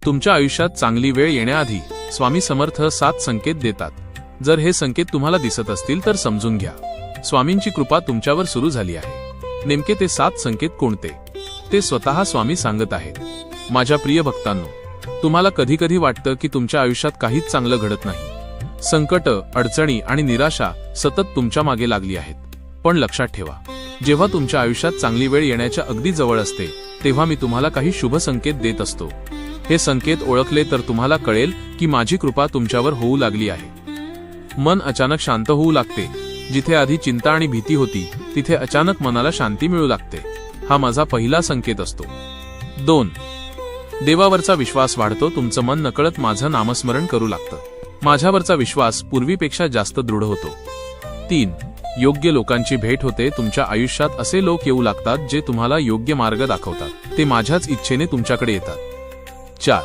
तुमच्या आयुष्यात चांगली वेळ येण्याआधी स्वामी समर्थ 7 संकेत देतात. जर हे संकेत तुम्हाला दिसत असतील तर समजून घ्या, स्वामींची कृपा तुमच्यावर सुरू झाली आहे. नेमके ते 7 संकेत कोणते ते स्वतः स्वामी सांगत आहेत. माझ्या प्रिय भक्तांनो, तुम्हाला कधी कधी वाटतं की तुमच्या आयुष्यात काहीच चांगलं घडत नाही. संकट, अडचणी आणि निराशा सतत तुमच्या मागे लागली आहेत. पण लक्षात ठेवा, जेव्हा तुमच्या आयुष्यात चांगली वेळ येण्याच्या अगदी जवळ असते तेव्हा मी तुम्हाला काही शुभ संकेत देत असतो. हे संकेत ओळखले तर तुम्हाला कळेल की माझी कृपा तुमच्यावर होऊ लागली आहे. मन अचानक शांत होऊ लागते. जिथे आधी चिंता आणि भीती होती तिथे अचानक मनाला शांती मिळू लागते. हा माझा पहिला संकेत असतो. 2. देवावरचा विश्वास वाढतो. तुमचं मन नकळत माझं नामस्मरण करू लागतं. माझ्यावरचा विश्वास पूर्वीपेक्षा जास्त दृढ होतो. 3. योग्य लोकांची भेट होते. तुमच्या आयुष्यात असे लोक येऊ लागतात जे तुम्हाला योग्य मार्ग दाखवतात. ते माझ्याच इच्छेने तुमच्याकडे येतात. 4.